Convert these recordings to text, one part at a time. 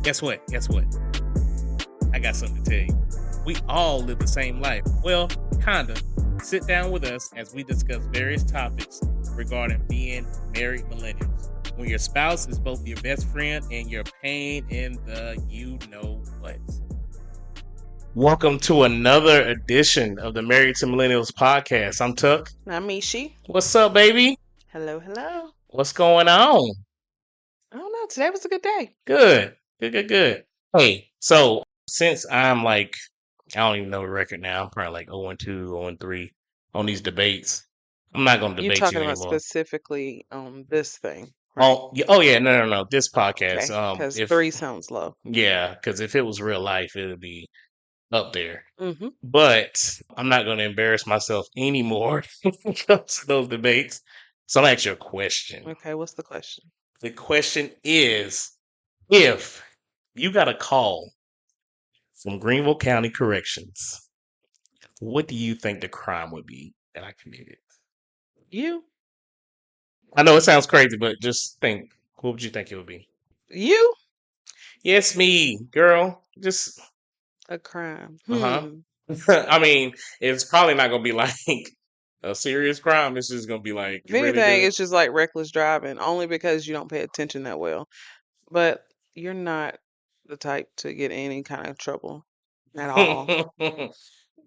Guess what? Guess what? I got something to tell you. We all live the same life. Well, kinda. Sit down with us as we discuss various topics regarding being married millennials. When your spouse is both your best friend and your pain in the you know what. Welcome to another edition of the Married to Millennials podcast. I'm Tuck. I'm Mishi. What's up, baby? Hello, hello. What's going on? I don't know. Today was a good day. Good. Good. Hey, so since I'm like, I don't even know the record now. I'm probably like 0 and 2, 0 and 3 on these debates. I'm not going to You debate you talking about anymore. specifically on this thing, right? Oh yeah, no. This podcast. Okay, because If 3 sounds low. yeah, because if it was real life, it would be up there. Mm-hmm. But I'm not going to embarrass myself anymore when it comes to those debates. So I'm ask you a question. Okay, what's the question? The question is, if you got a call from Greenville County Corrections, what do you think the crime would be that I committed? You? I know it sounds crazy, but just think. What would you think it would be? You? Yes, me, girl. Just A crime. uh-huh. I mean, it's probably not gonna be like a serious crime. It's just gonna be like If you ready anything, to. it's just like reckless driving, only because you don't pay attention that well. But you're not the type to get in any kind of trouble at all.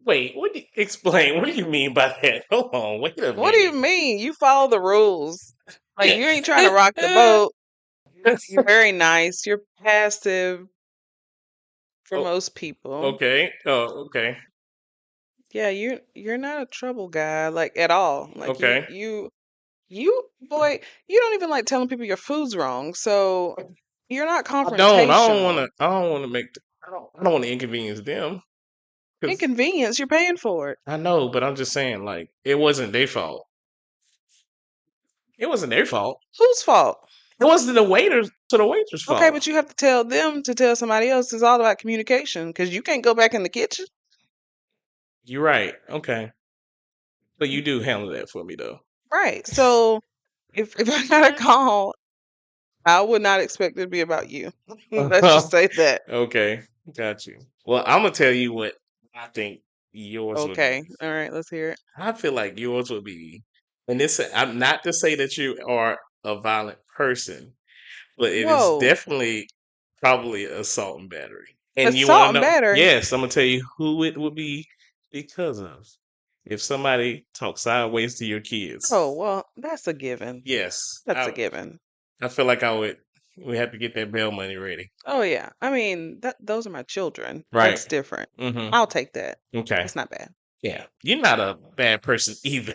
Wait, explain? What do you mean by that? Hold on, wait a What do you minute. mean? You follow the rules. Like, you ain't trying to rock the boat. You're very nice. You're passive for Oh, most people. okay. Oh, okay. Yeah, you're not a trouble guy, like, at all. Like, Okay. boy, you don't even like telling people your food's wrong. So you're not I don't. I don't want confrontational. to. I don't want to make. I don't want to inconvenience them. Cause Inconvenience, you're paying for it. I know, but I'm just saying, like, it wasn't their fault. It wasn't their fault. Whose fault? It wasn't the waiters to the waitress' Okay, fault. but you have to tell them to tell somebody else. It's all about communication because you can't go back in the kitchen. You're right. Okay, but you do handle that for me, though. Right. So if I got a call, I would not expect it to be about you. Let's just say that. Okay, got you. Well, I'm gonna tell you what I think yours would be. Okay. All right, let's hear it. I feel like yours would be, and this. I'm not to say that you are a violent person, but it is Whoa. definitely probably assault and battery. And you want Assault to and know? battery. Yes, I'm gonna tell you who it would be because of. If somebody talks sideways to your kids, Oh, well, that's a given. yes, That's a given. I feel like I would. We have to get that bail money ready. Oh yeah. I mean, those are my children. Right. That's different. Mm-hmm. I'll take that. Okay. It's not bad. Yeah, you're not a bad person either.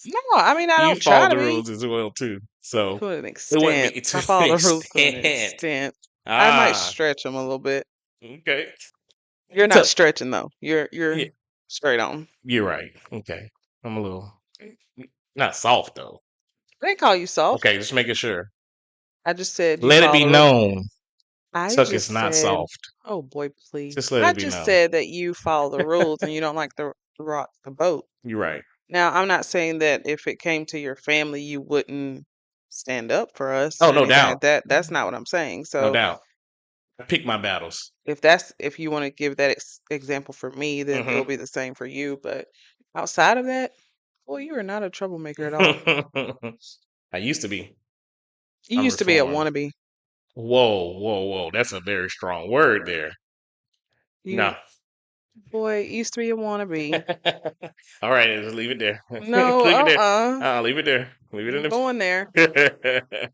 No, I mean I You don't follow try the to be rules as well too. So to an it wouldn't extent. be to I an follow the rules to an extent. extent. I might Ah, stretch them a little bit. okay. You're not So stretching though. You're yeah, straight on. you're right. Okay, I'm a little not soft though. I didn't call you soft. Okay, just making sure. I just said you Let it follow be the rules. known, I Tuck is just not said, soft. oh boy, please. Just let I it be just known. said that you follow the rules and you don't like to rock the boat. You're right. Now, I'm not saying that if it came to your family, you wouldn't stand up for us Oh, or no anything doubt, like that. That's not what I'm saying. no So doubt. I pick my battles. if you want to give that example for me, then it'll Hmm. be the same for you. But outside of that, boy, you are not a troublemaker at all. I used to be. You I'm used to be a reformed. wannabe. Whoa. That's a very strong word there. You No. boy, you used to be a wannabe. All right, just leave it there. No, Leave it there. uh-uh. Leave it there. Leave it in Ain't going there. the.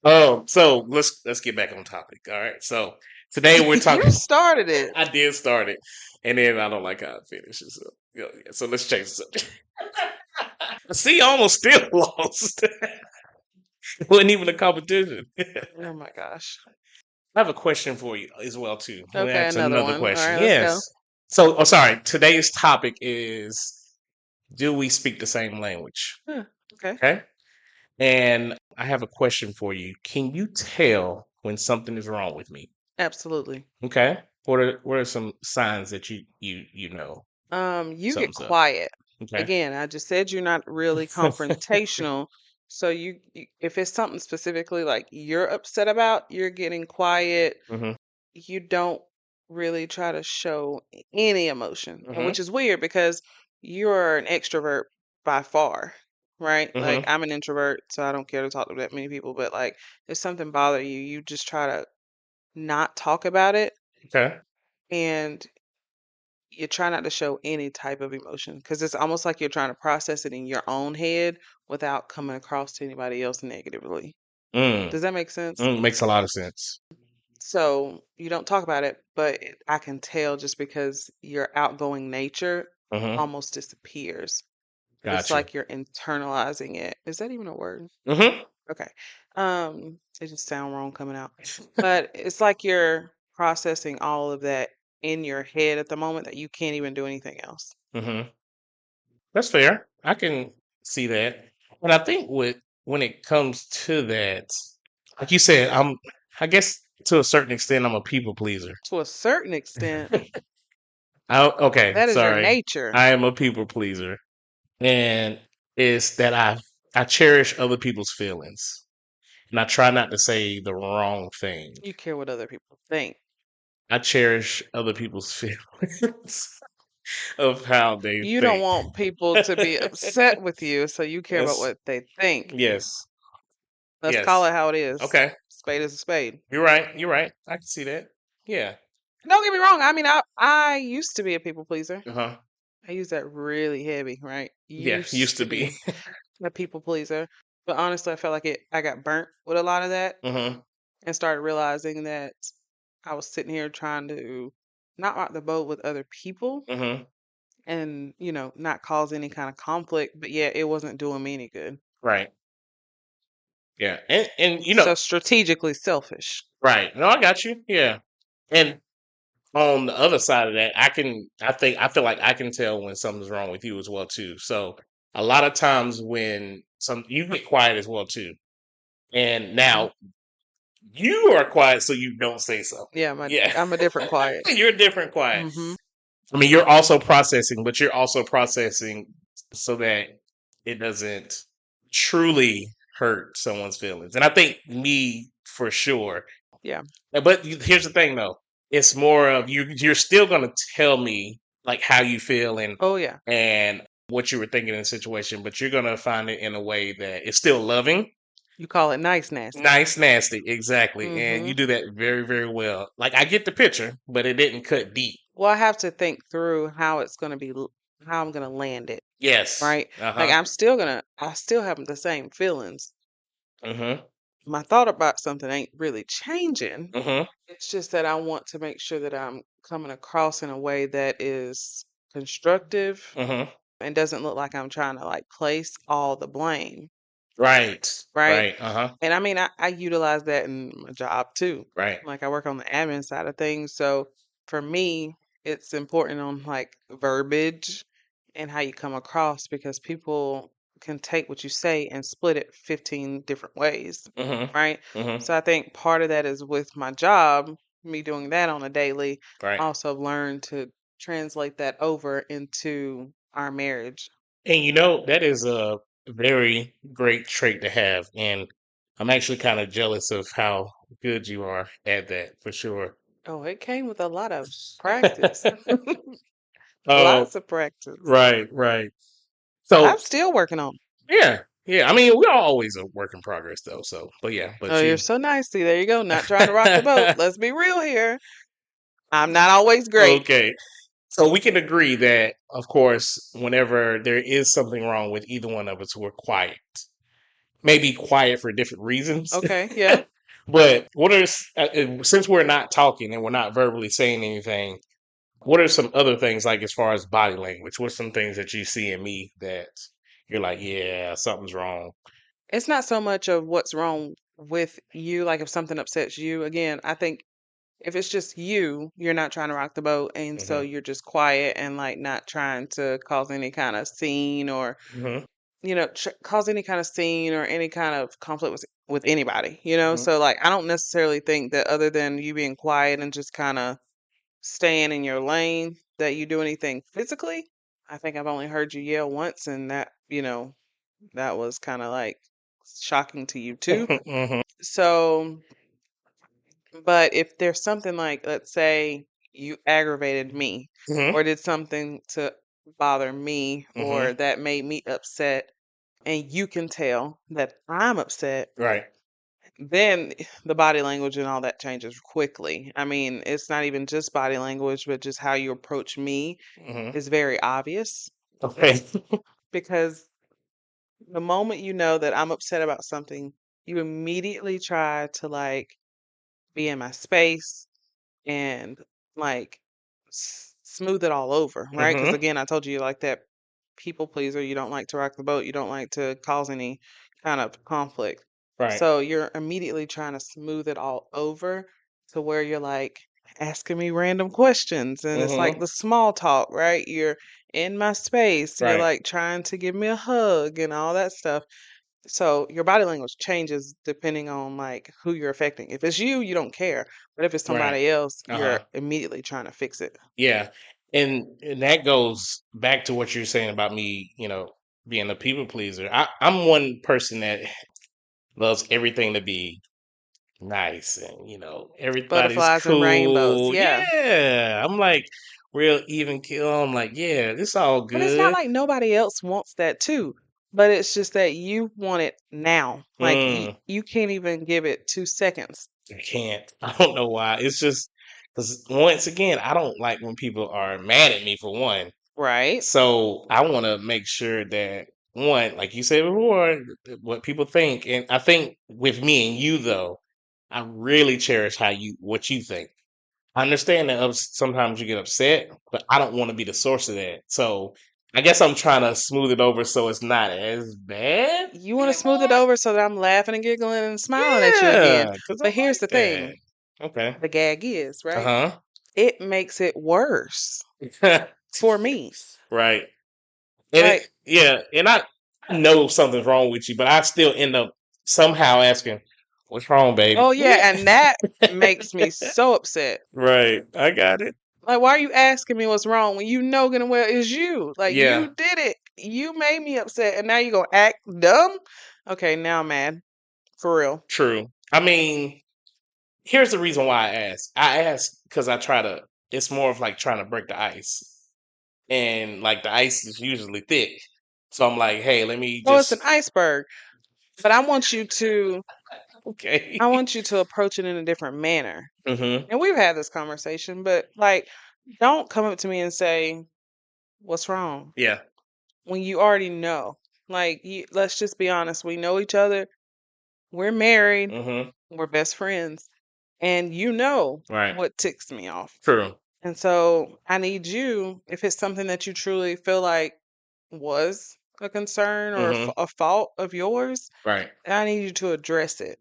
Oh, so let's get back on topic. All right. So today we're You talking. started it. I did start it, and then I don't like how it finishes. So, yeah, so let's change the subject. See, I almost still lost. It wasn't even a competition. Oh my gosh. I have a question for you as well too. Let me Okay, ask another another one. All question. right, let's go. Yes. So, oh, sorry. Today's topic is: do we speak the same language? Okay. Okay. And I have a question for you. Can you tell when something is wrong with me? Absolutely. Okay. What are some signs that you know You get something's up? quiet. Okay. Again, I just said you're not really confrontational. So if it's something specifically like you're upset about, you're getting quiet. Mhm. You don't really try to show any emotion, and Mhm. which is weird because you're an extrovert by far, right? Like Mhm. I'm an introvert, so I don't care to talk to that many people. But like, if something bother you, you just try to not talk about it, Okay. and you try not to show any type of emotion because it's almost like you're trying to process it in your own head without coming across to anybody else negatively. Mm. Does that make sense? Makes a lot of sense. So you don't talk about it, but I can tell just because your outgoing nature Mhm. almost disappears. It's Got you. like you're internalizing it. Is that even a word? Mhm. Okay. It just sound wrong coming out. But it's like you're processing all of that in your head at the moment that you can't even do anything else. Mhm. That's fair. I can see that. And I think when it comes to that, like you said, I guess to a certain extent I'm a people pleaser. To a certain extent, Okay, that is your sorry. nature. I am a people pleaser. And it's that I cherish other people's feelings. And I try not to say the wrong thing. You care what other people think. I cherish other people's feelings of how they You don't think. want people to be upset with you, so you care about Yes. what they think. Yes. Let's call Yes. it how it is. Okay. Spade is a spade. You're right. You're right. I can see that. Yeah. Don't get me wrong. I mean, I used to be a people pleaser. Uh-huh. I use that really heavy, right? Yeah. Used Used to to be. be a people pleaser. But honestly, I felt like I got burnt with a lot of that Mm-hmm. and started realizing that I was sitting here trying to not rock the boat with other people Mm-hmm. and, not cause any kind of conflict, but yeah, it wasn't doing me any good. Right. Yeah. And So strategically selfish. right. No, I got you. Yeah. And on the other side of that, I feel like I can tell when something's wrong with you as well too. So a lot of times when some you get quiet as well too. And Mhm. now you are quiet so you don't say something. Yeah, Yeah. I'm a different quiet. You're different quiet. Hmm. I mean, you're also processing, but you're also processing so that it doesn't truly hurt someone's feelings. And I think me for sure. Yeah. But here's the thing, though. It's more of you're still going to tell me like how you feel Oh yeah. and what you were thinking in the situation, but you're going to find it in a way that it's still loving. You call it nice nasty. Nice, nasty, exactly. And Hmm. you do that very, very well. Like I get the picture, but it didn't cut deep. Well, I have to think through how it's going to be, how I'm going to land it, Yes. right? Like Uh-huh. I still have the same feelings. Mm-hmm. My thought about something ain't really changing. Mm-hmm. It's just that I want to make sure that I'm coming across in a way that is constructive Mm-hmm. and doesn't look like I'm trying to like place all the blame, Right. right? Right. Uh-huh. And I mean, I utilize that in my job too. Right. Like I work on the admin side of things. So for me, it's important on like verbiage and how you come across because people can take what you say and split it 15 different ways. Mm-hmm. Right. Mm-hmm. So I think part of that is with my job, me doing that on a daily, Right. I also have learned to translate that over into our marriage. And that is a very great trait to have. And I'm actually kind of jealous of how good you are at that for sure. Oh, it came with a lot of practice. Oh, Lots of practice. right, right. I'm So still working on. yeah, yeah. I mean, we're always a work in progress though. So but yeah, Oh, but you're you so nice. See, there you go. Not trying to rock the boat. Let's be real here. I'm not always great. okay. So we can agree that, of course, whenever there is something wrong with either one of us, we're quiet. Maybe quiet for different reasons. Okay, yeah. But since we're not talking and we're not verbally saying anything, what are some other things like as far as body language? What's some things that you see in me that you're like, yeah, something's wrong? It's not so much of what's wrong with you, like if something upsets you. Again, I think if it's just you, you're not trying to rock the boat, and so Hmm. you're just quiet and like not trying to cause any kind of scene or Hmm. cause any kind of scene or any kind of conflict with anybody. Hmm. So like I don't necessarily think that other than you being quiet and just kind of staying in your lane that you do anything physically. I think I've only heard you yell once, and that was kind of like shocking to you too. Mhm. So, but if there's something like, let's say you aggravated me Mhm. or did something to bother me or Mhm. that made me upset, and you can tell that I'm upset, Right. then the body language and all that changes quickly. I mean, it's not even just body language, but just how you approach me Mhm. is very obvious Okay. because the moment you know that I'm upset about something, you immediately try to like be in my space and like smooth it all over, right? Because Mhm. again, I told you you're like that people pleaser. You don't like to rock the boat. You don't like to cause any kind of conflict. Right. So you're immediately trying to smooth it all over to where you're like asking me random questions. And it's like Mhm. the small talk, right? You're in my space. You're Right. like trying to give me a hug and all that stuff. So your body language changes depending on like who you're affecting. If it's you, you don't care. But if it's Right. somebody else, you're Uh-huh. immediately trying to fix it. Yeah. And that goes back to what you're saying about me, being a people pleaser. I'm one person that loves everything to be nice and everybody's Butterflies and rainbows. cool. Yeah. Yeah. I'm like real even kill. I'm like, yeah, this all But it's not good. like nobody else wants that too. But it's just that you want it now. Like Mm, you can't even give it 2 seconds. I can't. I don't know why. It's just because once again, I don't like when people are mad at me for one. Right? So I want to make sure that one, like you said before, what people think, and I think with me and you though, I really cherish what you think. I understand that sometimes you get upset, but I don't want to be the source of that. So I guess I'm trying to smooth it over so it's not as bad You want to smooth it anymore. over so that I'm laughing and giggling and smiling at you again. Yeah, because I But here's like the that. thing, Okay. the gag is, Uh right? huh. It makes it worse for me. Right. And Like, I know something's wrong with you, but I still end up somehow asking, "What's wrong, baby?" oh yeah, and that makes me so upset. Right. I got it. Like, why are you asking me what's wrong when you know good and well it's you? Like, Yeah. you did it. You made me upset, and now you gonna act dumb? Okay, now I'm mad. For real. True. I mean, here's the reason why I ask. I ask because I try to. It's more of like trying to break the ice, and like the ice is usually thick. So I'm like, hey, let me Oh, it's an just. iceberg. But Okay. I want you to approach it in a different manner. Mm-hmm. And we've had this conversation, but like, don't come up to me and say, "What's wrong?" Yeah. when you already know. Like, let's just be honest. We know each other. We're married. Mm-hmm. We're best friends. And you know Right. what ticks me off. True. And so I need you, if it's something that you truly feel like was a concern or Mm-hmm. a fault of yours, Right. I need you to address it,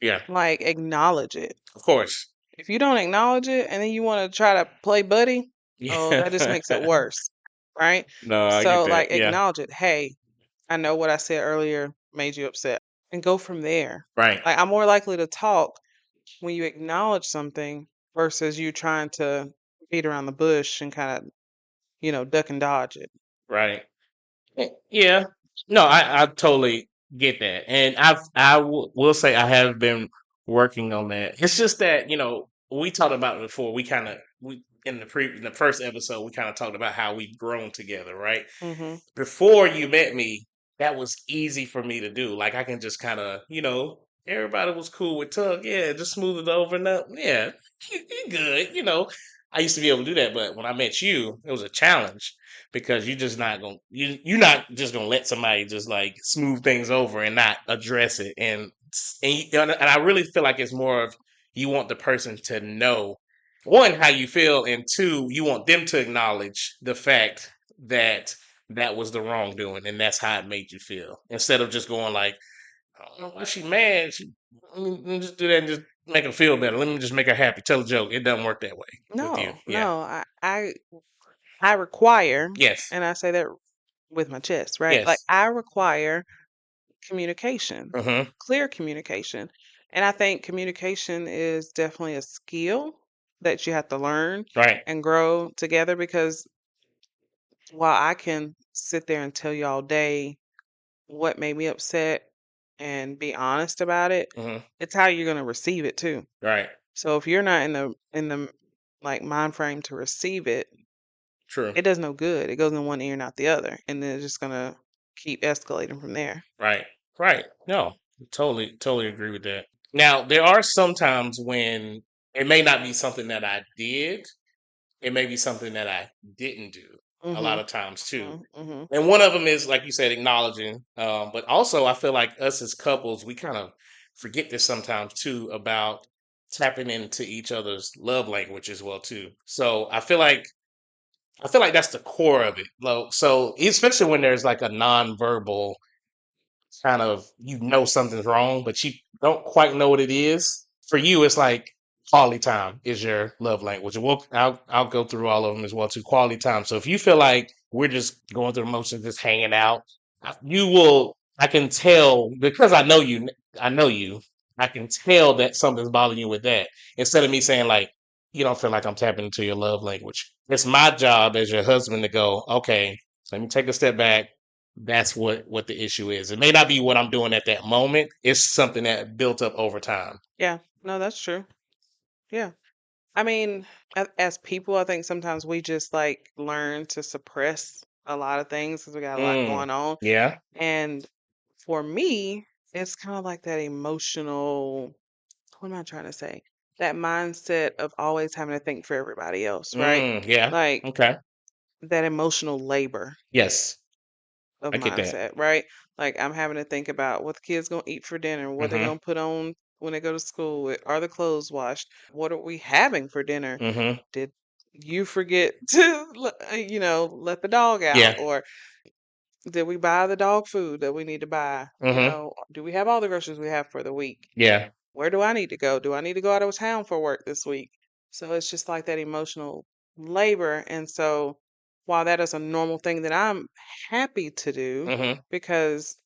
Yeah. like acknowledge it. Of course. If you don't acknowledge it and then you want to try to play buddy, oh, Yeah. that just makes it worse. Right? No, I get So, that. like, Yeah. acknowledge it. Hey, I know what I said earlier made you upset, and go from there. Right. Like, I'm more likely to talk when you acknowledge something versus you trying to beat around the bush and kind of, duck and dodge it. Right. Yeah. No, I totally get that, and will say I have been working on that. It's just that we talked about it before. We in the first episode we kind of talked about how we've grown together, right? Hmm. Before you met me, that was easy for me to do. Like I can just kind of, everybody was cool with Tug. Yeah, just smooth it over and up. Yeah, you good. I used to be able to do that, but when I met you, it was a challenge because you're not just gonna let somebody just like smooth things over and not address it. And I really feel like it's more of you want the person to know one how you feel, and two you want them to acknowledge the fact that that was the wrongdoing and that's how it made you feel instead of just going like, I don't know why she mad. Let me just do that and just make her feel better. Let me just make her happy. Tell a joke. It doesn't work that way with you. No, Yeah. no, I require, Yes. and I say that with my chest, right? Like, Yes. I require communication, Mm-hmm. clear communication. And I think communication is definitely a skill that you have to learn Right. and grow together because while I can sit there and tell you all day what made me upset, and be honest about it, Hmm. it's how you're gonna receive it too. Right. So if you're not in the like mind frame to receive it, True. it does no good. It goes in one ear, not the other, and then it's just gonna keep escalating from there. Right. Right. No, totally agree with that. Now, there are some times when it may not be something that I did, it may be something that I didn't do a lot Mhm. of times too. Mhm. Mhm. And one of them is, like you said, acknowledging. But also, I feel like us as couples, we kind of forget this sometimes too about tapping into each other's love language as well too. So I feel like that's the core of it. So especially when there's like a nonverbal kind of, something's wrong, but you don't quite know what it is. For you, it's like quality time is your love language. And I'll go through all of them as well too. Quality time. So if you feel like we're just going through the motions, just hanging out, you will. I can tell because I know you. I know you. I can tell that something's bothering you with that. Instead of me saying like, you don't feel like I'm tapping into your love language. It's my job as your husband to go, okay, let me take a step back. That's what the issue is. It may not be what I'm doing at that moment. It's something that built up over time. Yeah. No, that's true. Yeah. I mean, as people, I think sometimes we just like learn to suppress a lot of things because we got a lot Mm, going on. yeah. And for me, it's kind of like that emotional, what am I trying to say? That mindset of always having to think for everybody else, right? Yeah. Like Okay. that emotional labor Yes, of I get that. mindset, right? Like I'm having to think about what the kids gonna eat for dinner, what they're Mm-hmm. gonna put on when they go to school. Are the clothes washed? What are we having for dinner? Mm-hmm. Did you forget to, let the dog out? Yeah. Or did we buy the dog food that we need to buy? Mm-hmm. Do we have all the groceries we have for the week? Yeah. Where do I need to go? Do I need to go out of town for work this week? So it's just like that emotional labor. And so while that is a normal thing that I'm happy to do, Mm-hmm. because,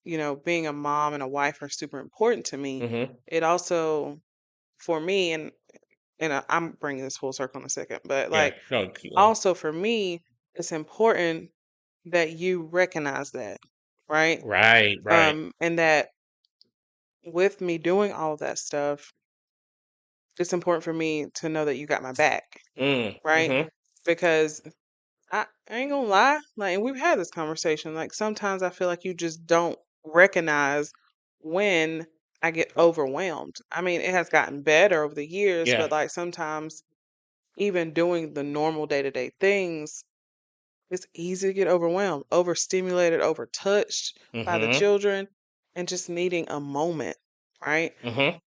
being a mom and a wife are super important to me, Mm-hmm. it also, for me, and I'm bringing this full circle in a second, but Yeah. like No, keep going. also for me, it's important that you recognize that, right? Right. Right. And that with me doing all of that stuff, it's important for me to know that you got my back, right? Mm-hmm. Because I ain't gonna lie, like, and we've had this conversation. Like, sometimes I feel like you just don't recognize when I get overwhelmed. I mean, it has gotten better over the years, Yeah. but like sometimes, even doing the normal day to day things, it's easy to get overwhelmed, overstimulated, overtouched by the Mm-hmm. children, and just needing a moment, right? Mm-hmm.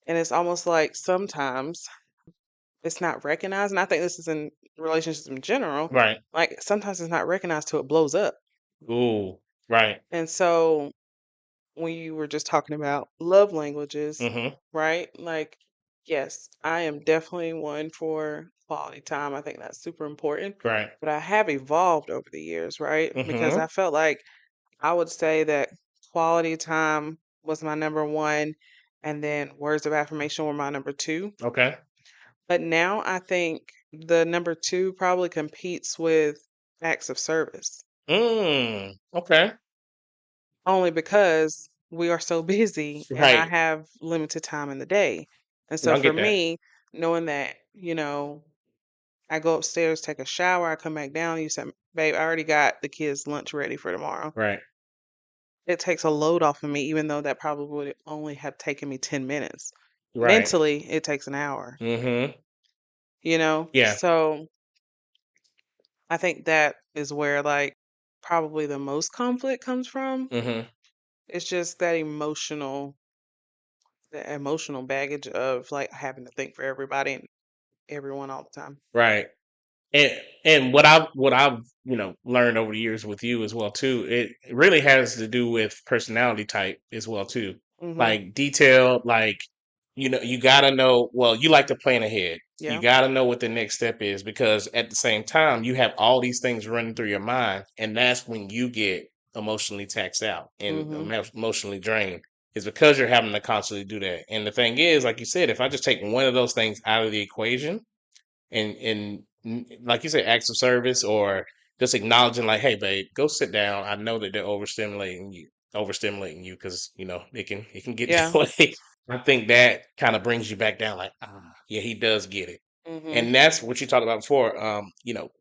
And it's almost like sometimes it's not recognized, and I think this is in relationships in general, Right. like, sometimes it's not recognized till it blows up, Ooh. Right. and so, when you were just talking about love languages, Mm-hmm. right? Like, yes, I am definitely one for quality time, I think that's super important, Right. but I have evolved over the years, right? Because Mm-hmm. I felt like I would say that quality time was my number 1, and then words of affirmation were my number 2. Okay. But now I think the number 2 probably competes with acts of service, Okay. only because we are so busy and I Right. have limited time in the day. And No, so I for get that. me, knowing that, I go upstairs, take a shower, I come back down, you said, "Babe, I already got the kids' lunch ready for tomorrow." Right. It takes a load off of me, even though that probably would only have taken me 10 minutes. Right. Mentally, it takes an hour, Mm-hmm. you know? Yeah. So I think that is where, like, probably the most conflict comes from. Mm-hmm. It's just the emotional baggage of, like, having to think for everybody and everyone all the time. Right. And what I've learned over the years with you as well too, it really has to do with personality type as well too. Mhm. Like detail, like you gotta know. Well, you like to plan ahead. You Yeah. gotta know what the next step is because at the same time you have all these things running through your mind, and that's when you get emotionally taxed out and Mhm. emotionally drained. Is because you're having to constantly do that. And the thing is, like you said, if I just take one of those things out of the equation and like you said, acts of service or just acknowledging like, hey babe, go sit down. I know that they're overstimulating you. overstimulating you because it can get Yeah. that way. I think that kind of brings you back down, like, yeah, he does get it. Mhm. And that's what you talked about before.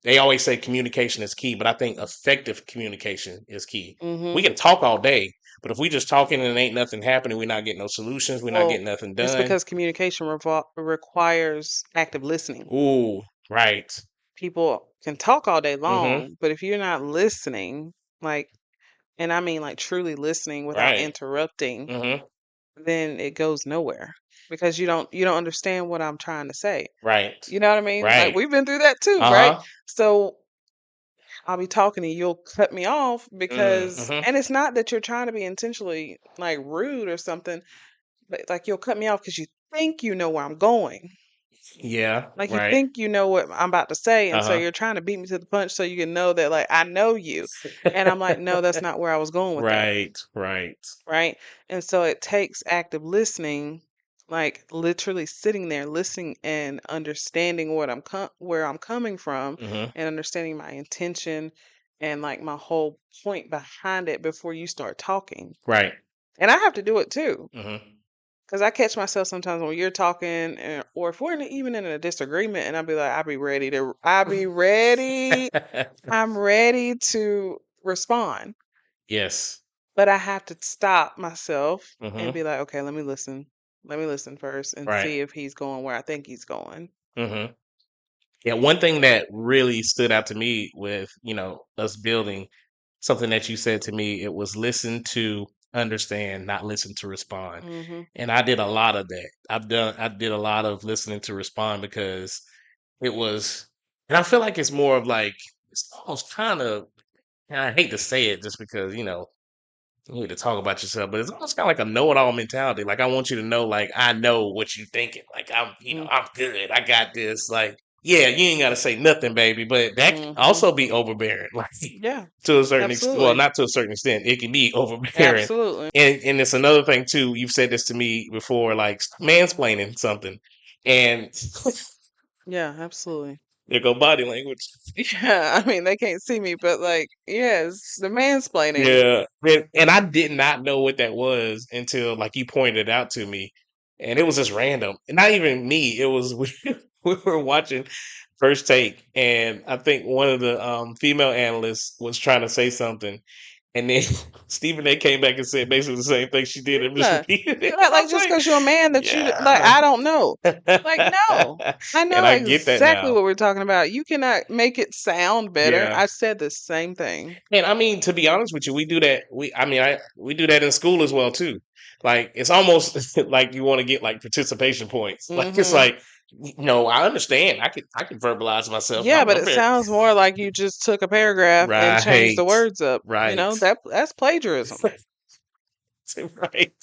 They always say communication is key, but I think effective communication is key. We Mhm. can talk all day, but if we just talking and ain't nothing happening, we're not getting no solutions, we're not Well, getting nothing it's done. because communication requires active listening. Ooh, right. People can talk all day Mm-hmm. long, but if you're not listening, like, and I mean like truly listening without Right. interrupting, Mm-hmm. then it goes nowhere because you don't understand what I'm trying to say. Right. You know what I mean? Like Right. we've been through that too, right? Uh-huh. So I'll be talking and you'll cut me off because, Mm-hmm. and it's not that you're trying to be intentionally like rude or something, but like you'll cut me off because you think you know where I'm going. Yeah. Like you Right. think you know what I'm about to say, and so Uh-huh. you're trying to beat me to the punch so you can know that like I know you. And I'm like, no, that's not where I was going with that. Right. Right. Right. And so it takes active listening, like literally sitting there listening and understanding where I'm coming from Mm-hmm. and understanding my intention and like my whole point behind it before you start talking. Right. And I have to do it too. Mm-hmm. Because I catch myself sometimes when you're talking, or if we're even in a disagreement, and I'll be like, I'm ready to respond. Yes. But I have to stop myself and Mm-hmm. be like, okay, let me listen. Let me listen first and Right. see if he's going where I think he's going. Mm-hmm. Yeah, one thing that really stood out to me with, us building something that you said to me, it was listen to understand, not listen to respond. Hmm. And I did a lot of that. I did a lot of listening to respond because it was, and I feel like it's more of like, it's almost kind of, and I hate to say it just because, you need to talk about yourself, but it's almost kind of like a know-it-all mentality. Like I want you to know, like I know what you thinking. Like I'm good. I got this. Like yeah, you ain't got to say nothing, baby. But that can Hmm. also be overbearing, like Yeah, to a certain extent. Well, absolutely. not to a certain extent. It can be overbearing, Absolutely. and it's another thing too. You've said this to me before, like mansplaining something, and Yeah, absolutely. there go body language. Yeah, I mean, they can't see me, but like, yes, the mansplaining. Yeah, and I did not know what that was until like you pointed it out to me, and it was just random. And not even me. It was we were watching First Take, and I think one of the female analysts was trying to say something, and then Stephen A. came back and said basically the same thing she did and just Yeah. repeated it. Like, I like was just like, because you're a man that like, yeah, I don't know. Like, no. I and know I get that exactly now. what we're talking about. You cannot make it sound better. Yeah. I said the same thing. And I mean, to be honest with you, we do that. We do that in school as well too. Like it's almost like you want to get like participation points. Like it's Mhm. like, no, I understand. I can verbalize myself. Yeah, but I'm it very sounds more like you just took a paragraph and changed the right, words up. You right, know, that's plagiarism. right.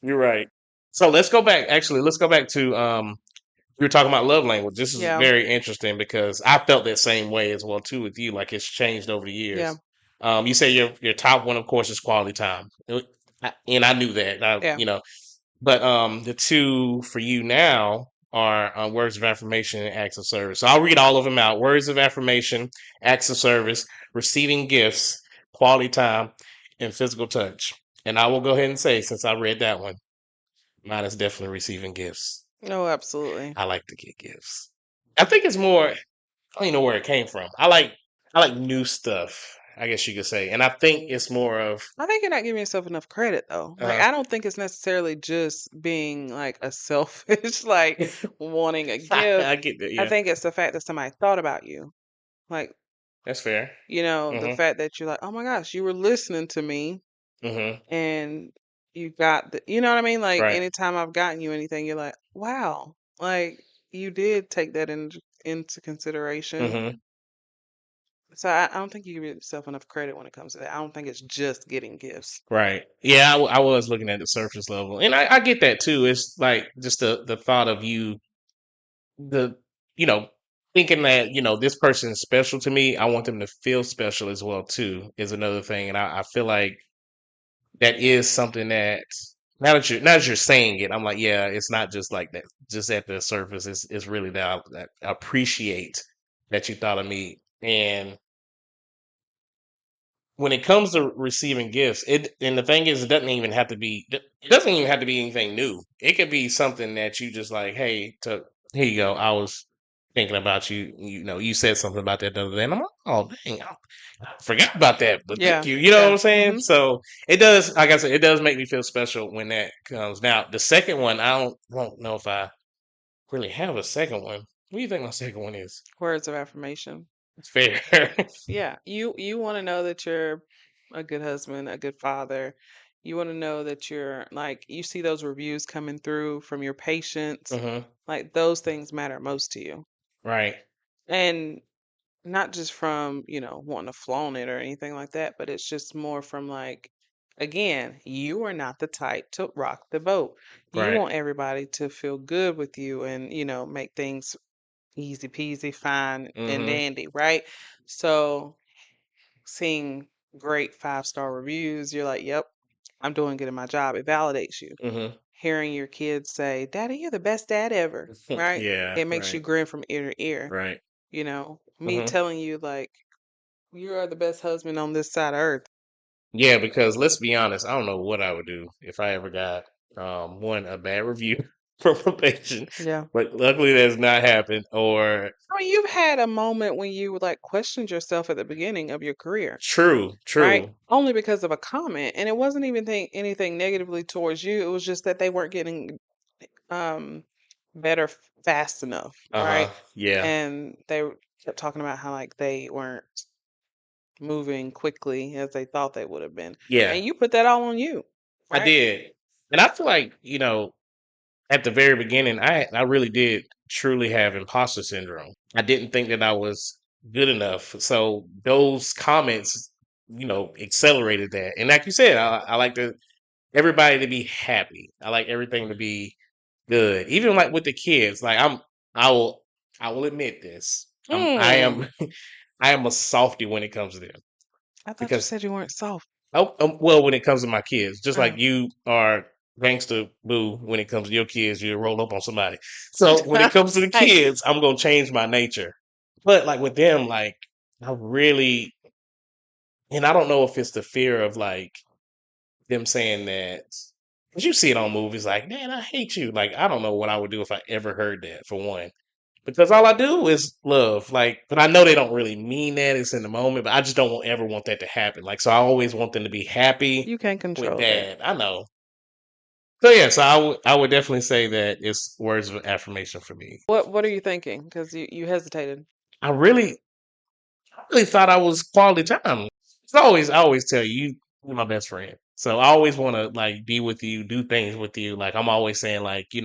You're right. So let's go back. Actually, let's go back to you were talking about love language. This is Yeah. very interesting because I felt that same way as well too with you. Like it's changed over the Yeah. years. You say your top one, of course, is quality time, and I knew that. Yeah. But the two for you now are words of affirmation and acts of service. So I'll read all of them out: words of affirmation, acts of service, receiving gifts, quality time, and physical touch. And I will go ahead and say, since I read that one, mine is definitely receiving gifts. No, absolutely. I like to get gifts. I think it's more. I don't even know where it came from. I like new stuff. I guess you could say, and I think it's more of. I think you're not giving yourself enough credit though. Like Uh, I don't think it's necessarily just being like a selfish like wanting a gift. I get that. I Yeah, think it's the fact that somebody thought about you. Like, that's fair. the Mhm. fact that you're like, "Oh my gosh, you were listening to me Mhm. and you got you know what I mean? Like Right. anytime I've gotten you anything, you're like, "Wow." Like you did take that into consideration. Mhm. So I don't think you give yourself enough credit when it comes to that. I don't think it's just getting gifts. Right. Yeah, I was looking at the surface level, and I get that too. It's like just the thought of you, the you know, thinking that this person is special to me. I want them to feel special as well too. Is another thing, and I feel like that is something that now that you're saying it, I'm like, yeah, it's not just like that, just at the surface. It's really that I appreciate that you thought of me, and when it comes to receiving gifts, and the thing is, it doesn't even have to be anything new. It could be something that you just like, hey, here you go. I was thinking about you. You know, you said something about that the other day, and I'm like, oh dang, I forgot about that, but thank Yeah, you. You know what yeah. I'm saying? Mhm. So it does, like I said, it does make me feel special when that comes. Now, the second one, I don't know if I really have a second one. What do you think my second one is? Words of affirmation. It's fair. Yeah, you want to know that you're a good husband, a good father. You want to know that you're like you see those reviews coming through from your patients. Hmm. Like those things matter most to you. Right. And not just from, wanting to flaunt it or anything like that, but it's just more from like, again, you are not the type to rock the boat. You Right. want everybody to feel good with you and, make things easy peasy, fine and Hmm. dandy, right? So seeing great 5-star reviews, you're like, yep, I'm doing good in my job. It validates you. Hmm. Hearing your kids say, Daddy, you're the best dad ever, right? Yeah. It makes you Right. grin from ear to ear. Right. Me Hmm. telling you, like, you are the best husband on this side of earth. Yeah, because let's be honest, I don't know what I would do if I ever got one a bad review from a patient, Yeah. but luckily that's not happened. Or I mean, you've had a moment when you like questioned yourself at the beginning of your career, true, right? true. Only because of a comment, and it wasn't even anything negatively towards you. It was just that they weren't getting um better fast enough, Uh right? huh. Yeah. And kept talking about how like they weren't moving quickly as they thought they would have been, Yeah. and you put that all on you, I right? did, and I feel like at the very beginning, I really did truly have imposter syndrome. I didn't think that I was good enough. So those comments, accelerated that. And like you said, I like everybody to be happy. I like everything to be good. Even like with the kids, like I will I will admit this. I Hmm. am I am a softy when it comes to them I thought you because said you weren't soft. well, when it comes to my kids, just like Oh. you are gangster boo when it comes to your kids, you roll up on somebody. So when it comes to the Hey, kids, I'm gonna change my nature. But like with them, like I really, and I don't know if it's the fear of like them saying that, because you see it on movies, like, man, I hate you. Like I don't know what I would do if I ever heard that for one. Because all I do is love, like, but I know they don't really mean that. It's in the moment, but I just don't ever want that to happen. Like, so I always want them to be happy you can't with control that. dad. I know. So yeah, so I would definitely say that it's words of affirmation for me. What are you thinking? Because you hesitated. I really thought I was quality time. I always tell you, you're my best friend. So I always want to like be with you, do things with you. Like I'm always saying, like you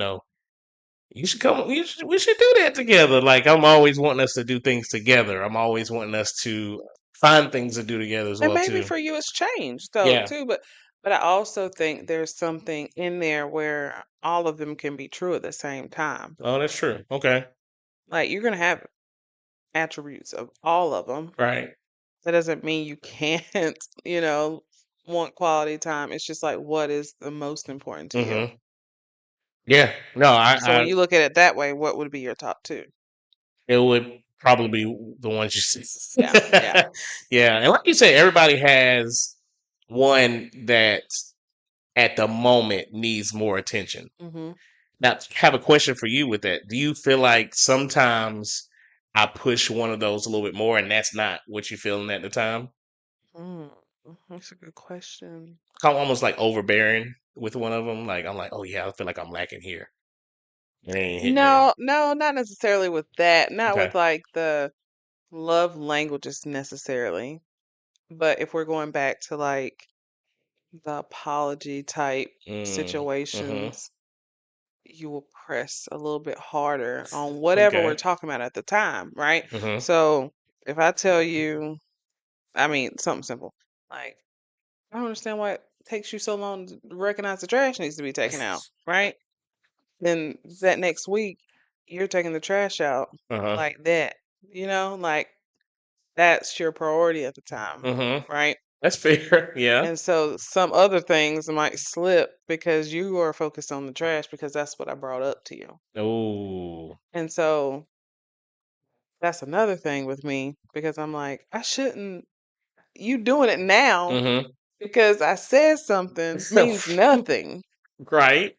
should come. We should do that together. Like I'm always wanting us to do things together. I'm always wanting us to find things to do together as And well maybe too. for you it's changed though Yeah. too, but I also think there's something in there where all of them can be true at the same time. Oh, that's true. Okay. Like you're gonna have attributes of all of them. Right. That doesn't mean you can't, want quality time. It's just like what is the most important to you. Mm-hmm. Yeah. No, So when you look at it that way, what would be your top two? it would probably be the ones you see. Yeah, yeah. Yeah, and like you said, everybody has one that at the moment needs more attention. Hmm. Now, I have a question for you with that. Do you feel like sometimes I push one of those a little bit more, and that's not what you're feeling at the time? Mm, that's a good question. I'm almost like overbearing with one of them. Like I'm like, oh yeah, I feel like I'm lacking here. It ain't hitting there. No, no, not necessarily with that. Not Okay. with like the love languages necessarily. But if we're going back to like the apology type Mm-hmm. situations, you will press a little bit harder on whatever we're Okay. talking about at the time, right? Mm-hmm. So if I tell you, I mean, something simple, like, I don't understand why it takes you so long to recognize the trash needs to be taken out, right? Then that next week, you're taking the trash out Uh-huh. like that, like that's your priority at the time, Mm-hmm. right? That's fair. Yeah. And so some other things might slip because you are focused on the trash because that's what I brought up to you. Oh. And so that's another thing with me because I'm like, I shouldn't. you doing it now Mm-hmm. because I said something means nothing, Right.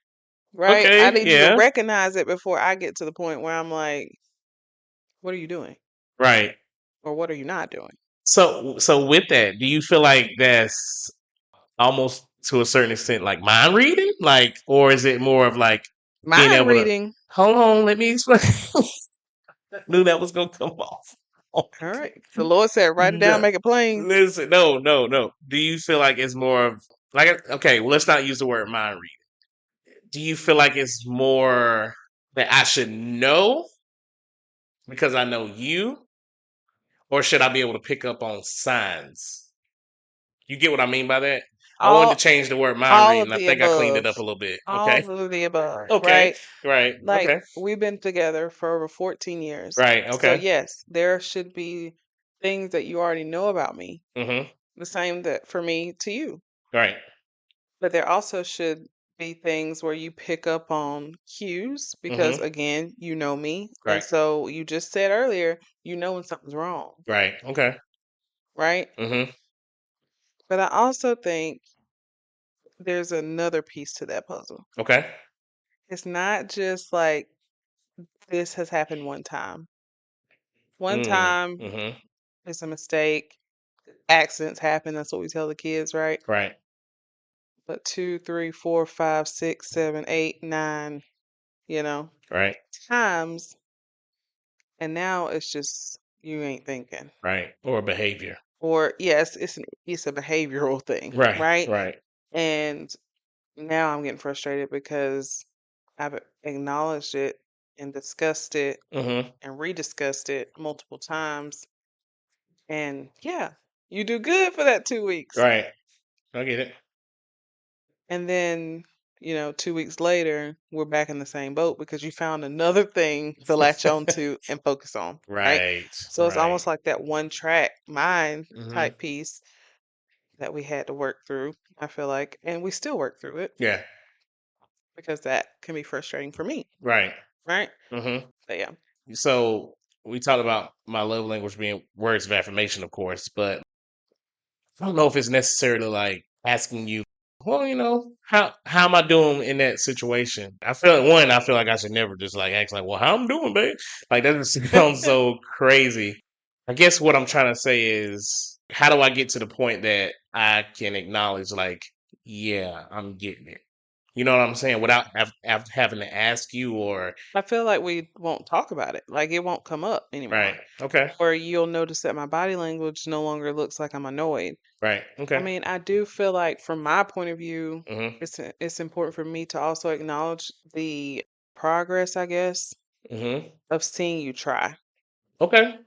right? I Okay. need you to Yeah. recognize it before I get to the point where I'm like, what are you doing? Right. Or what are you not doing? So with that, do you feel like that's almost to a certain extent like mind reading, like, or is it more of like being Mind able to reading. hold on, let me explain. Knew that was gonna come off. Oh All my right. The Lord said, write it God. down, No, make it plain. listen, no, no, no. Do you feel like it's more of like okay? Well, let's not use the word mind reading. Do you feel like it's more that I should know because I know you, or should I be able to pick up on signs? You get what I mean by that? I wanted All to change the word mind all reading. of I the think I cleaned it above. up a little bit. Okay. All of the above, Okay. right? Right. Like Okay. we've been together for over 14 years. Right. So Okay. yes, there should be things that you already know about me. Mm-hmm. The same that for me to you. Right. But there also should be things where you pick up on cues because Mm-hmm. again, you know me. And Right. so you just said earlier, you know when something's wrong, Right. Okay. right? Mm-hmm. But I also think there's another piece to that puzzle. Okay. It's not just like this has happened one time. One Mm. time Mm-hmm. it's a mistake. Accidents happen. That's what we tell the kids, right? Right. But two, three, four, five, six, seven, eight, nine, you know, Right. times. And now it's just you ain't thinking. Right. Or behavior. Or yes, it's a behavioral thing, Right. right? Right. And now I'm getting frustrated because I've acknowledged it and discussed it Mm-hmm. and rediscussed it multiple times. And yeah, you do good for that 2 weeks. Right. I get it. And then, 2 weeks later, we're back in the same boat because you found another thing to latch on to and focus on, right? Right. So it's Right. almost like that one track mind Mm-hmm. type piece that we had to work through, I feel like. And we still work through it Yeah. because that can be frustrating for me, Right. right? Mm-hmm. But yeah. So we talked about my love language being words of affirmation, of course, but I don't know if it's necessarily like asking you, well, how am I doing in that situation? I feel like I should never just like ask like, well, how I'm doing, babe? Like that just sounds so crazy. I guess what I'm trying to say is, how do I get to the point that I can acknowledge like, yeah, I'm getting it. You know what I'm saying? Without having to ask you or I feel like we won't talk about it. Like it won't come up right. anymore. Okay. Or you'll notice that my body language no longer looks like I'm annoyed. Right. I Okay. mean, I do feel like from my point of view, Mm-hmm. it's important for me to also acknowledge the progress, I guess, Mm-hmm. of seeing you try. Okay.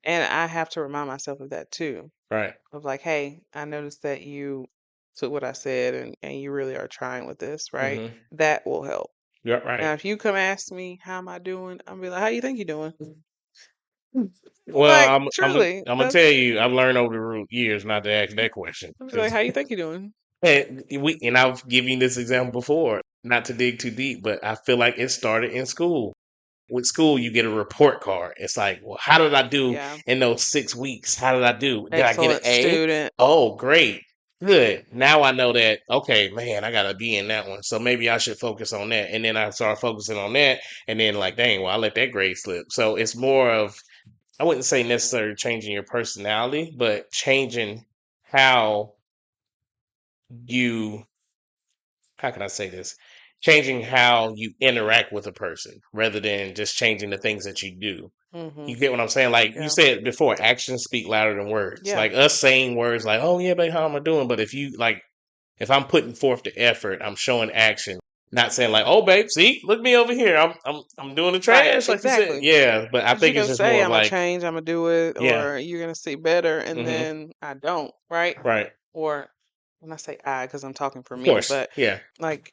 And I have to remind myself of that too. Right. Of like, hey, I noticed that you took what I said and you really are trying with this, right? Mm-hmm. That will help. Yeah, right. Now, if you come ask me, how am I doing? I'll be like, how you think you're doing? Well, Like, truly, I'm gonna that's, tell you, I've learned over the years not to ask that question I'll be like, because how you think you're doing? and I've given you this example before, not to dig too deep, but I feel like it started in school. With school, you get a report card. It's like, well, how did I do Yeah. in those 6 weeks? How did I do? Did I get an Excellent A? student. Oh, great. Good. Now I know that, okay, man, I got to be in that one. So maybe I should focus on that. And then I start focusing on that. And then, like, dang, well, I let that grade slip. So it's more of, I wouldn't say necessarily changing your personality, but changing how you, how can I say this? Changing how you interact with a person rather than just changing the things that you do. Mm-hmm. You get what I'm saying? Like you Yeah. said before, actions speak louder than words. Yeah. Like us saying words like, "Oh yeah, babe, how am I doing?" But if you like, if I'm putting forth the effort, I'm showing action, not saying like, "Oh babe, see, look me over here. I'm doing the Right. trash," like you said. Exactly. Yeah, but I Because you think it's can just say more of I'm gonna like, change, I'm gonna do it, yeah, or you're gonna see better, and mm-hmm, then I don't, right? right, Or when I say I, because I'm talking for of me, course, but yeah, like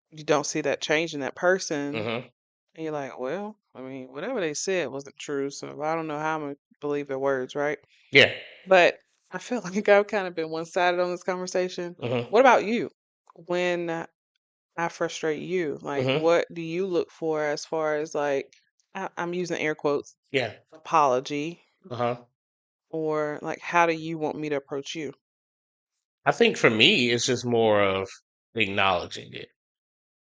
you don't see that change in that person, mm-hmm, and you're like, well, I mean, whatever they said wasn't true, so I don't know how I'm gonna believe their words, right? yeah, But I feel like I've kind of been one-sided on this conversation. mm-hmm, What about you? When I frustrate you, like, mm-hmm, what do you look for as far as like, I'm using air quotes, yeah, apology, uh huh, Or like how do you want me to approach you? I think for me, it's just more of acknowledging it,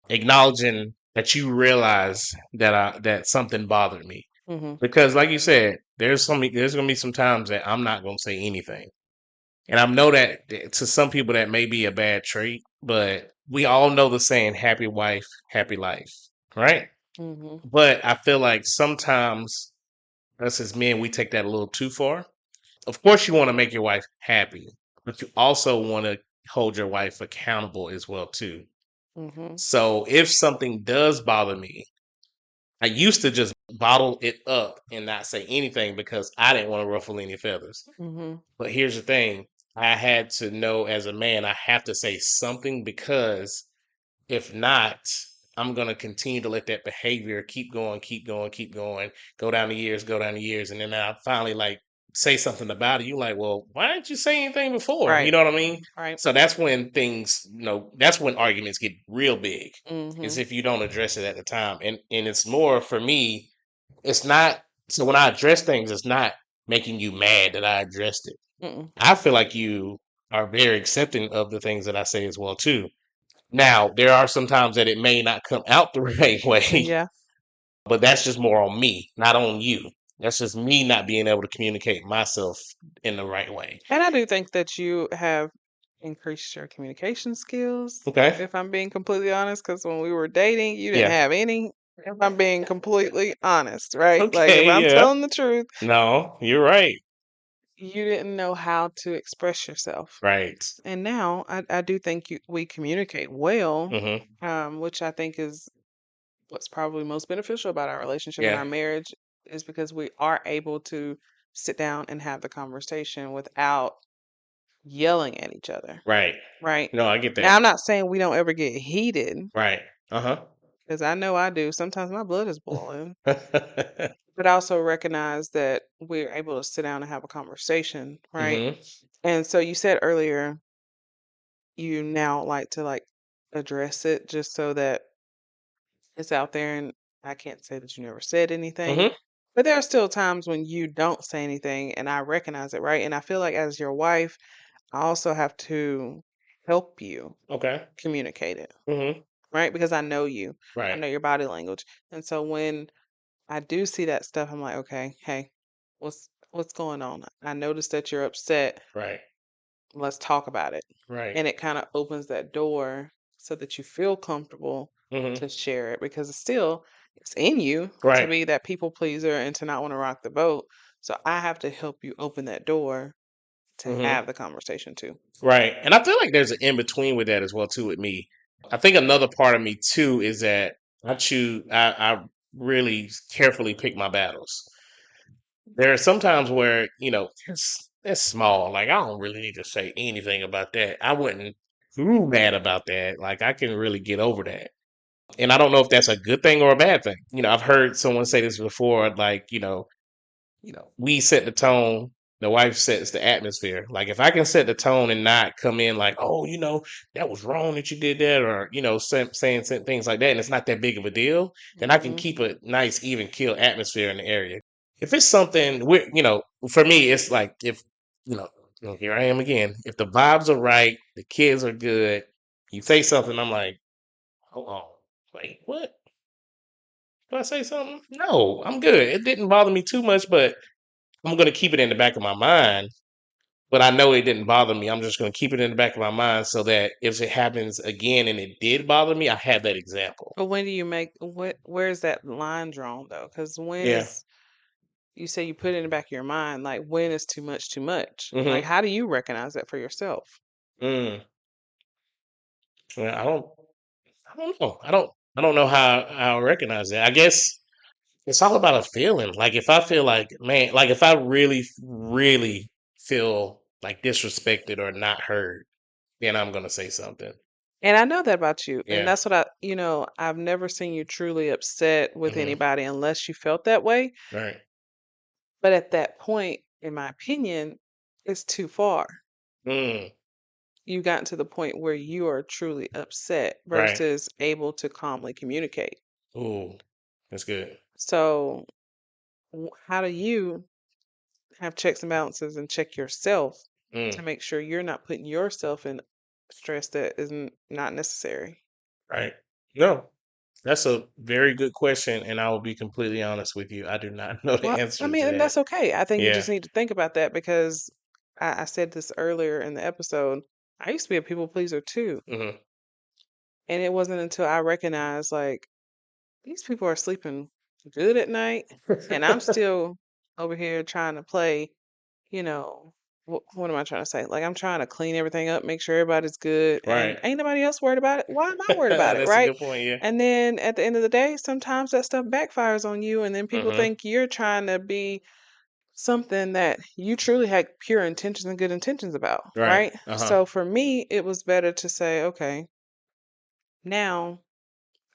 acknowledging that you realize that something bothered me. Mhm. Because, like you said, there's gonna be some times that I'm not gonna say anything, and I know that to some people that may be a bad trait, but we all know the saying "happy wife, happy life," right? Mhm. But I feel like sometimes us as men we take that a little too far. Of course, you want to make your wife happy, but you also want to hold your wife accountable as well too. Mhm. So if something does bother me, I used to just bottle it up and not say anything because I didn't want to ruffle any feathers. Mhm. But here's the thing, I had to know as a man, I have to say something because if not, I'm gonna continue to let that behavior keep going, keep going, keep going, go down the years, and then I finally like say something about it. You like, well, why didn't you say anything before? You Right. know what I mean? Right. So that's when that's when arguments get real big. Is Mhm. if you don't address it at the time, and it's more for me. It's not so when I address things, it's not making you mad that I addressed it. Mm. I feel like you are very accepting of the things that I say as well too. Now, there are some times that it may not come out the right way, Yeah. but that's just more on me, not on you. That's just me not being able to communicate myself in the right way. And I do think that you have increased your communication skills, Okay. if I'm being completely honest, because when we were dating, you didn't Yeah. have any, if I'm being completely honest, right? Like if Okay. I'm Yeah. telling the truth, No, you're right. you didn't know how to express yourself. Right. And now I do think we communicate well, Mm-hmm. which I think is what's probably most beneficial about our relationship and Yeah. our marriage is because we are able to sit down and have the conversation without yelling at each other, Right. right? No, I get Now, that. I'm not saying we don't ever get heated Right. Uh because I know I do. Sometimes my blood is boiling, huh. but I also recognize that we're able to sit down and have a conversation, right? Mm-hmm. And so you said earlier you now like to like address it just so that it's out there, and I can't say that you never said anything, Mm-hmm. but there are still times when you don't say anything, and I recognize it, right? And I feel like as your wife, I also have to help you Okay. communicate it, Mm-hmm. right? Because I know you, I Right. know your body language. And so when I do see that stuff, I'm like, okay, hey, what's going on? I noticed that you're upset. Right. Let's talk about it. Right. And it kind of opens that door so that you feel comfortable Mm-hmm. to share it because it's in you to Right. be that people pleaser and to not want to rock the boat. So I have to help you open that door to Mm-hmm. have the conversation too. Right. And I feel like there's an in between with that as well too with me. I think another part of me too is that I really carefully pick my battles. There are some times where, it's small. Like I don't really need to say anything about that. I wouldn't too mad about that. Like I can really get over that. And I don't know if that's a good thing or a bad thing. I've heard someone say this before, like, we set the tone, the wife sets the atmosphere. Like if I can set the tone and not come in like, oh, that was wrong that you did that, or saying things like that, and it's not that big of a deal, then I can Hmm. keep a nice, even kill atmosphere in the area. If it's something for me, it's like if you know, here I am again. If the vibes are right, the kids are good, you say something, I'm like, hold on, wait, what? Do I say something? No, I'm good. It didn't bother me too much, but I'm gonna keep it in the back of my mind, but I know it didn't bother me. I'm just gonna keep it in the back of my mind so that if it happens again and it did bother me, I have that example. But when do you make where's that line drawn though? Because when Yeah. is you say you put it in the back of your mind, like when is too much too much? Like Mm-hmm. how do you recognize that for yourself? Mm. Well, I don't know. I don't know how I recognize that. I guess it's all about a feeling. Like if I feel like, man, like if I really, really feel like disrespected or not heard, then I'm gonna say something. And I know that about you. And Yeah. that's what I've never seen you truly upset with Mm-hmm. anybody unless you felt that way. Right. But at that point, in my opinion, it's too far. Mm. You've gotten to the point where you are truly upset Right. versus able to calmly communicate. Ooh, that's good. So, how do you have checks and balances and check yourself to Mm, make sure you're not putting yourself in stress that isn't not necessary. right. No, that's a very good question, and I will be completely honest with you. I do not know the Well, I answer mean, to and that. that's okay. I think you Yeah. just need to think about that because I said this earlier in the episode. I used to be a people pleaser too. Hmm. And it wasn't until I recognized, like, these people are sleeping good at night, and I'm still over here trying to play, you know, what am I trying to say? Like, I'm trying to clean everything up, make sure everybody's good, and Right. ain't nobody else worried about it. Why am I worried about it, That's a right? good point. Yeah. And then at the end of the day, sometimes that stuff backfires on you, and then people Hmm. think you're trying to be something that you truly had pure intentions and good intentions about, Right. right? Uh-huh. So for me, it was better to say, okay, now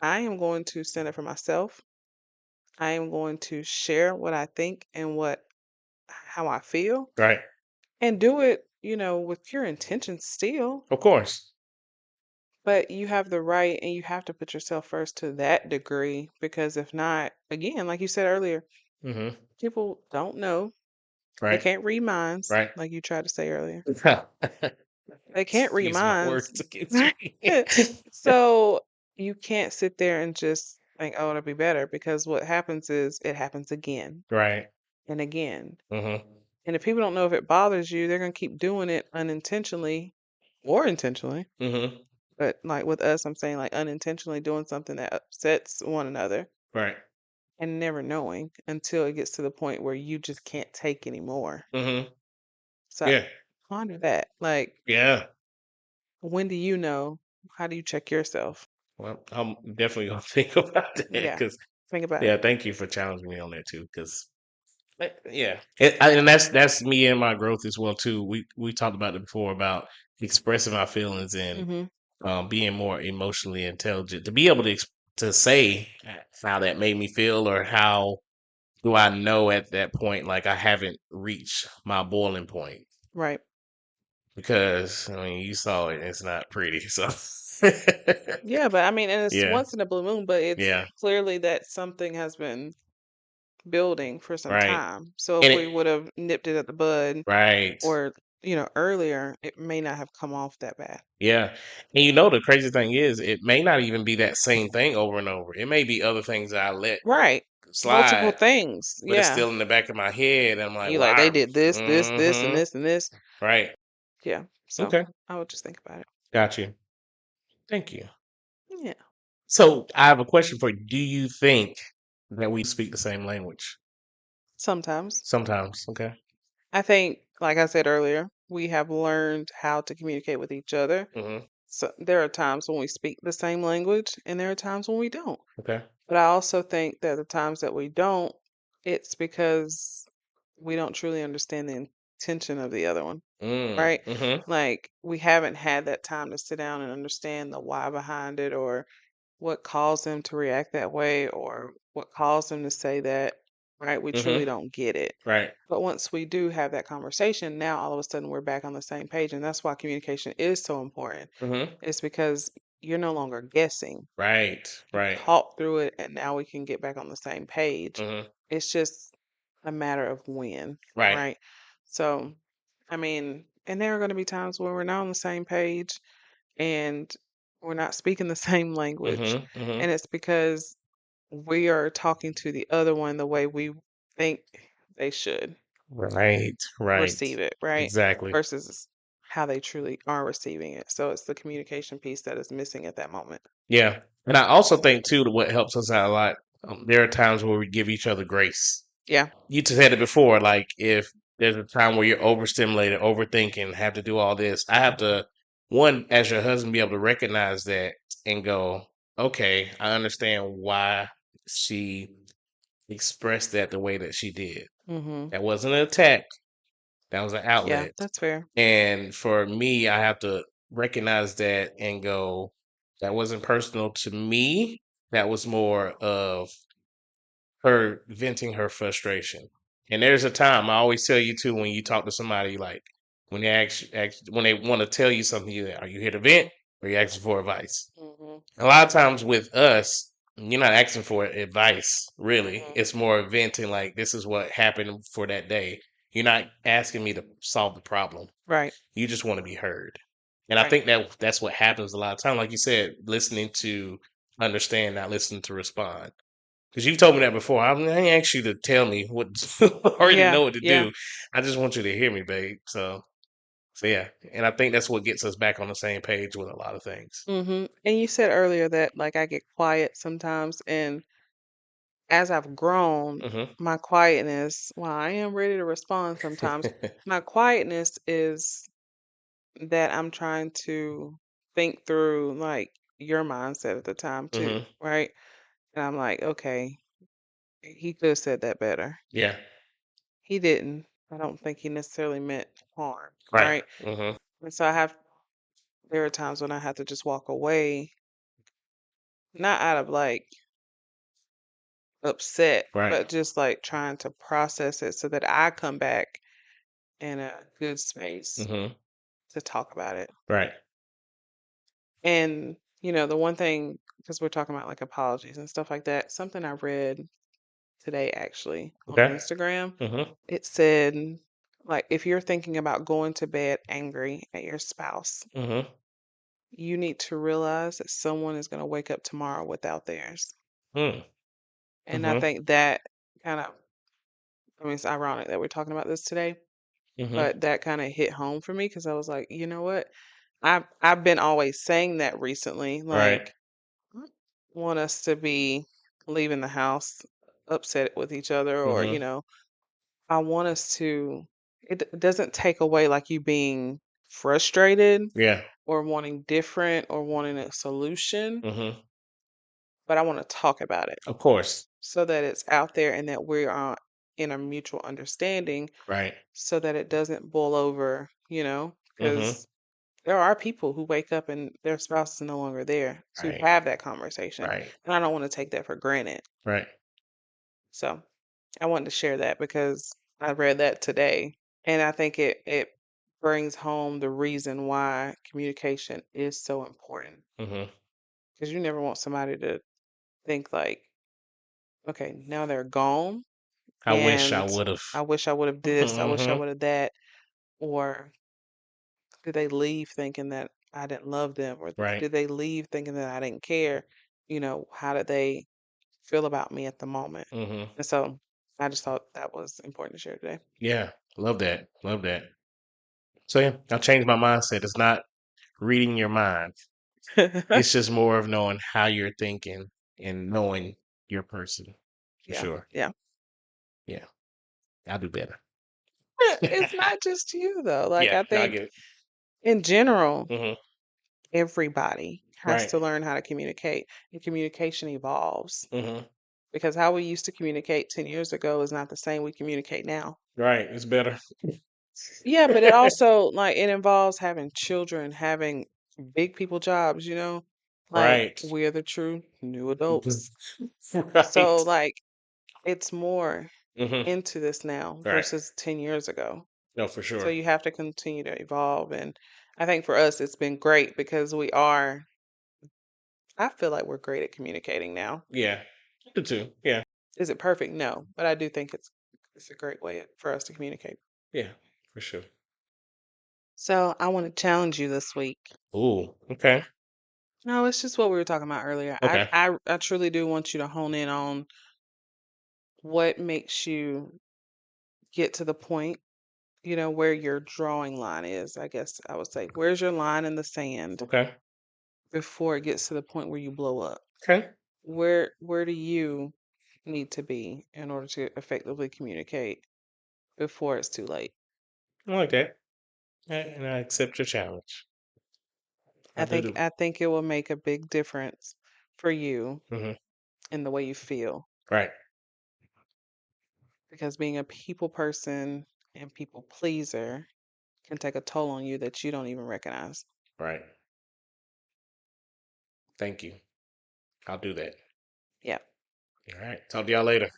I am going to stand up for myself. I am going to share what I think and what how I feel Right. and do it, with pure intention still. Of course. But you have the right and you have to put yourself first to that degree because if not, again, like you said earlier, Hmm. people don't know. They Right. can't read minds, Right. like you tried to say earlier. They can't read Use my minds. words against me. So you can't sit there and just think, oh, it'll be better because what happens is it happens again Right. and again. Hmm. And if people don't know if it bothers you, they're gonna keep doing it unintentionally or intentionally. Hmm. But like with us, I'm saying like unintentionally doing something that upsets one another Right. and never knowing until it gets to the point where you just can't take anymore. Hmm. So Yeah. ponder that. Like, Yeah. when do you know? How do you check yourself? Well, I'm definitely gonna think about that Yeah, because think about it. yeah, thank you for challenging me on that too. Because yeah, and that's me and my growth as well too. We talked about it before about expressing my feelings and Hmm. being more emotionally intelligent to be able to say how that made me feel or how do I know at that point like I haven't reached my boiling point Right. because I mean you saw it, it's not pretty. So Yeah, but I mean, and it's yeah, once in a blue moon, but it's yeah, clearly that something has been building for some right, time. So if and we it would have nipped it at the bud right. or, earlier, it may not have come off that bad. Yeah. And you know the crazy thing is it may not even be that same thing over and over. It may be other things that I let Right. Multiple slide, things. but it's Yeah. still in the back of my head. I'm like, You like they wow. did this, this, this, and Mm-hmm. this, and this. Right. Yeah. So Okay. I would just think about it. Got you. Thank you. Yeah. So I have a question for you. Do you think that we speak the same language? Sometimes. Sometimes. Okay. I think, like I said earlier, we have learned how to communicate with each other. Mm-hmm. So there are times when we speak the same language and there are times when we don't. Okay. But I also think that the times that we don't, it's because we don't truly understand the intention of the other one, Mm. right? Mm-hmm. Like we haven't had that time to sit down and understand the why behind it or what caused them to react that way or what caused them to say that, right? We truly Mm-hmm. don't get it. Right. But once we do have that conversation, now all of a sudden we're back on the same page. And that's why communication is so important. Mm-hmm. It's because you're no longer guessing. Right. You Right. talk through it and now we can get back on the same page. Mm-hmm. It's just a matter of when, Right. right? So, I mean, and there are going to be times where we're not on the same page and we're not speaking the same language. Mm-hmm. Mm-hmm. And it's because we are talking to the other one the way we think they should Right. Right. receive it, right? Exactly. Versus how they truly are receiving it. So it's the communication piece that is missing at that moment. Yeah. And I also think too that what helps us out a lot, there are times where we give each other grace. Yeah. You just said it before, like if there's a time where you're overstimulated, overthinking, have to do all this, I have to one, as your husband, be able to recognize that and go, okay, I understand why she expressed that the way that she did. Hmm. That wasn't an attack. That was an Yeah, outlet. that's fair. And for me, I have to recognize that and go, that wasn't personal to me. That was more of her venting her frustration. And there's a time I always tell you too when you talk to somebody like when they when they want to tell you something, are you here to vent or you asking for advice? Hmm. A lot of times with us, you're not asking for advice, really. Hmm. It's more venting like this is what happened for that day. You're not asking me to solve the problem. Right. You just want to be heard. And I Right. think that's what happens a lot of time. Like you said, listening to understand, not listening to respond. Because you've told me that before. I ain't asked you to tell me what I already Yeah. know what to Yeah. do. I just want you to hear me, babe. So yeah. And I think that's what gets us back on the same page with a lot of things. And you said earlier that like I get quiet sometimes, and as I've grown, Hmm. my quietness, while I am ready to respond sometimes, my quietness is that I'm trying to think through like your mindset at the time too, Hmm. right? And I'm like, okay, he could have said that better. Yeah. He didn't. I don't think he necessarily meant harm, Right. right? Hmm. And so there are times when I have to just walk away, not out of like upset, Right. but just like trying to process it so that I come back in a good space Hmm. to talk about it. Right. And, the one thing, because we're talking about like apologies and stuff like that, something I read today actually on Okay. Instagram, Hmm. it said, like, if you're thinking about going to bed angry at your spouse, Hmm. you need to realize that someone is going to wake up tomorrow without theirs. Hmm. And I Hmm. think that kind of, I mean, it's ironic that we're talking about this today, Hmm. but that kind of hit home for me because I was like, you know what? I've been always saying that recently, Right. like, I don't want us to be leaving the house upset with each other, or, Hmm. I want us to, it doesn't take away like you being frustrated Yeah. or wanting different or wanting a solution, Hmm. but I want to talk about it Of course. so that it's out there and that we are in a mutual understanding Right. so that it doesn't boil over, Hmm. because there are people who wake up and their spouse is no longer there to Right. have that conversation. Right. And I don't want to take that for granted. Right. So I wanted to share that because I read that today. And I think it brings home the reason why communication is so important. Hmm. Because you never want somebody to think like, okay, now they're gone I wish I and would have. I wish I would have this, I wish I Hmm. would have that. Or did they leave thinking that I didn't love them? Or Right. did they leave thinking that I didn't care? How did they feel about me at the moment? Hmm. And so I just thought that was important to share today. Yeah. Love that. Love that. So yeah, I changed my mindset. It's not reading your mind. It's just more of knowing how you're thinking and knowing your person for Yeah, sure. yeah. Yeah. I'll do better. It's not just you though. Like Yeah. I No, I think get it. in general, Hmm. everybody has Right. to learn how to communicate. And communication evolves Hmm. because how we used to communicate 10 years ago is not the same we communicate now. Right. It's better. Yeah, but it also like it involves having children, having big people jobs, like Right. we're the true new adults. So Right. like it's more Hmm. into this now Right. versus 10 years ago. No, for So sure. you have to continue to evolve. And I think for us, it's been great because I feel like we're great at communicating now. Yeah. I do too. Yeah. Is it perfect? No, but I do think it's a great way for us to communicate. Yeah. For sure. So I want to challenge you this week. Ooh. Okay. No, it's just what we were talking about earlier. I, Okay. I, I truly do want you to hone in on what makes you get to the point, where your drawing line is. I guess I would say, where's your line in the sand Okay. before it gets to the point where you blow up? Okay. Where do you need to be in order to effectively communicate before it's too late? I like that. And I accept your challenge. I I do. think Do. I think it will make a big difference for you Hmm. in the way you feel, Right. because being a people person and people pleaser can take a toll on you that you don't even recognize. Right. Thank you. I'll do that. Yeah. All right. Talk to y'all later.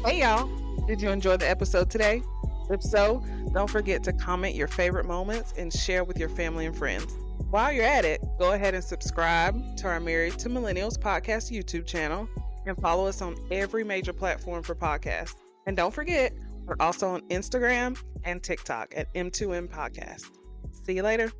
Hey y'all. Did you enjoy the episode today? If so, don't forget to comment your favorite moments and share with your family and friends. While you're at it, go ahead and subscribe to our Married to Millennials podcast YouTube channel and follow us on every major platform for podcasts. And don't forget, We're also on Instagram and TikTok at M2M Podcast. See you later.